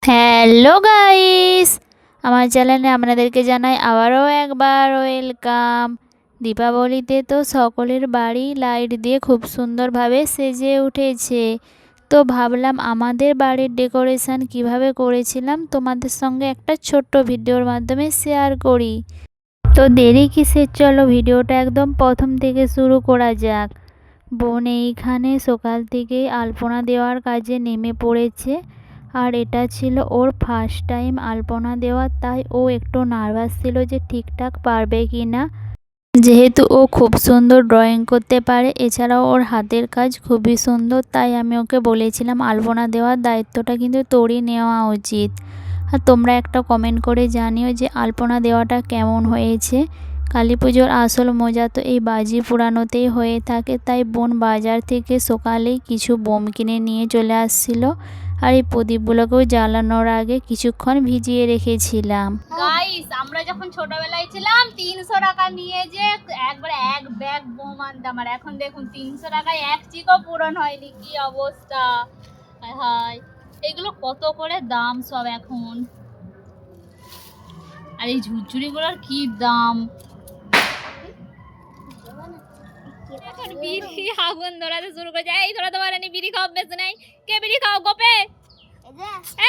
Hello guys, আমার চ্যানেলে আপনাদেরকে জানাই আবারও একবার ওয়েলকাম। দীপাবলিতে তো সকলের বাড়ি লাইট দিয়ে খুব সুন্দরভাবে সেজে উঠেছে। তো ভাবলাম আমাদের বাড়ির ডেকোরেশন কিভাবে করেছিলাম তোমাদের সঙ্গে একটা ছোট্ট ভিডিওর মাধ্যমে শেয়ার করি। তো দেরি কিসের, চলো ভিডিওটা একদম প্রথম থেকে শুরু করা যাক। বোন এইখানে সকাল থেকেই আলপনা দেওয়ার কাজে নেমে পড়েছে। আর এটা ছিল ওর ফার্স্ট টাইম আলপনা দেওয়া, তাই ও একটু নার্ভাস ছিল যে ঠিকঠাক পারবে কি না। যেহেতু ও খুব সুন্দর ড্রয়িং করতে পারে, এছাড়াও ওর হাতের কাজ খুবই সুন্দর, তাই আমি ওকে বলেছিলাম আলপনা দেওয়ার দায়িত্বটা কিন্তু তোরই নেওয়া উচিত। আর তোমরা একটা কমেন্ট করে জানিও যে আলপনা দেওয়াটা কেমন হয়েছে। কালী পুজোর আসল মজা তো এই বাজি পোড়ানোতেই হয়ে থাকে, তাই বোন বাজার থেকে সকালেই কিছু বোম কিনে নিয়ে চলে আসছিল। আর এই প্রদীপগুলোকেও জ্বালানোর আগে কিছুক্ষণ ভিজিয়ে রেখেছিলাম। গাইস, আমরা যখন ছোটবেলায় ছিলাম 300 টাকা নিয়ে যে একবার এক ব্যাগ বোম আনতাম, আর এখন দেখুন 300 টাকায় এক চিকও পূরণ হয়নি। কি অবস্থা! হায় হায়, এগুলো কত করে দাম সব এখন। আর এই ঝুরঝুরিগুলোর কি দাম! এখন বিড়ি আগুন ধরাতে শুরু করেছে। এই ধরাতে পারেনি, বিড়ি খাও বেশি নাই। কে বিড়ি খাও? গোপে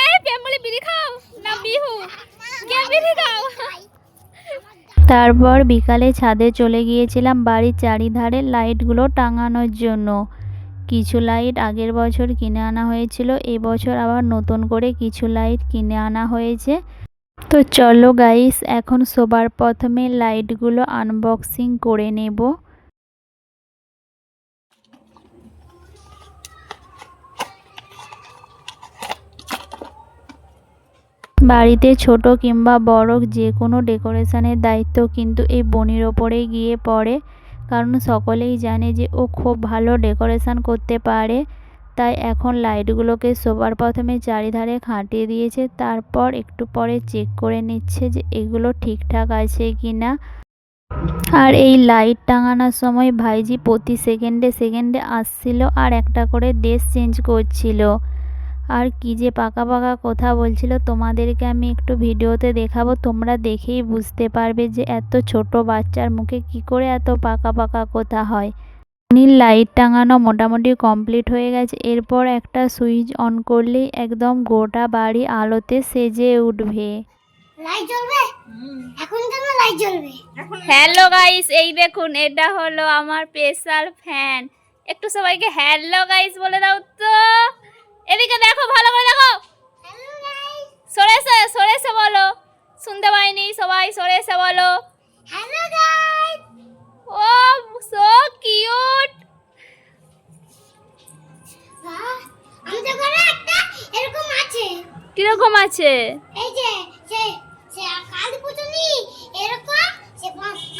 এই ফ্যামিলি বিড়ি খাও না বিহু? কে বিড়ি খাও? তারপর বিকালে ছাদে চলে গিয়েছিলাম বাড়ির চারিধারে লাইটগুলো টাঙানোর জন্য। কিছু লাইট আগের বছর কিনে আনা হয়েছিল, এবছর আবার নতুন করে কিছু লাইট কিনে আনা হয়েছে। তো চলো গাইস, এখন সবার প্রথমে লাইটগুলো আনবক্সিং করে নেব। বাড়িতে ছোট কিংবা বড় যে কোনো ডেকোরেশনের দায়িত্ব কিন্তু এই বোনের ওপরেই গিয়ে পড়ে, কারণ সকলেই জানে যে ও খুব ভালো ডেকোরেশন করতে পারে। তাই এখন লাইটগুলোকে সবার প্রথমে চারিধারে খাটিয়ে দিয়েছে, তারপর একটু পরে চেক করে নিচ্ছে যে এগুলো ঠিকঠাক আছে কি না। আর এই লাইট টাঙানোর সময় ভাইজি প্রতি সেকেন্ডে সেকেন্ডে আসছিল আর একটা করে ড্রেস চেঞ্জ করছিল। আর কি যে পাকা পাকা কথা বলছিল, তোমাদেরকে আমি একটু ভিডিওতে দেখাবো, তোমরা দেখেই বুঝতে পারবে যে এত ছোট বাচ্চার মুখে কি করে এত পাকা পাকা কথা হয়। নীল লাইট টাঙানো মোটামুটি কমপ্লিট হয়ে গেছে। এরপর একটা সুইচ অন করলেই একদম গোটা বাড়ি আলোতে সেজে উঠবে। লাইট জ্বলবে এখন, কেন লাইট জ্বলবে? হ্যালো গাইস, এই দেখুন এটা হলো আমার স্পেশাল ফ্যান। একটু সবাইকে হ্যালো গাইস বলে দাও তো। এদিকে দেখো, ভালো করে দেখো। হ্যালো গাইস, সরে এসে বলো। শুনতে পাইনি, সবাই সরে এসে বলো হ্যালো গাইস। ও সো কিউট। আমাদের ঘরে একটা এরকম আছে। কি রকম আছে? এই যে কালী পুজোনি এরকম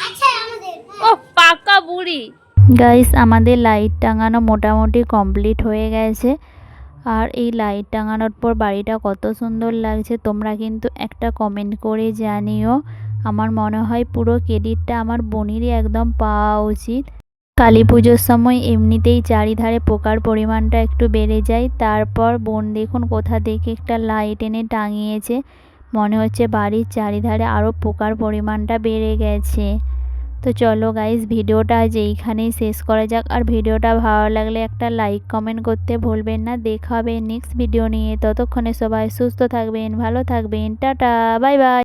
আছে আমাদের। ও পাকা বুড়ি। গাইস, আমাদের লাইট টাঙানো মোটামুটি কমপ্লিট হয়ে গেছে। আর এই লাইট টাঙানোর পর বাড়িটা কত সুন্দর লাগছে তোমরা কিন্তু একটা কমেন্ট করে জানিও। আমার মনে হয় পুরো ক্রেডিটটা আমার বোনেরই একদম পাওয়া উচিত। কালী পুজোর সময় এমনিতেই চারিধারে পোকার পরিমাণটা একটু বেড়ে যায়, তারপর বোন দেখুন কোথা থেকে একটা লাইট এনে টাঙিয়েছে। মনে হচ্ছে বাড়ির চারিধারে আরও পোকার পরিমাণটা বেড়ে গেছে। তো চলো গাইস, ভিডিওটা আজ এইখানেই শেষ করা যাক। আর ভিডিওটা ভালো লাগলে একটা লাইক কমেন্ট করতে ভুলবেন না। দেখা হবে নেক্সট ভিডিও নিয়ে, ততক্ষণে সবাই সুস্থ থাকবেন, ভালো থাকবেন, টাটা বাই বাই।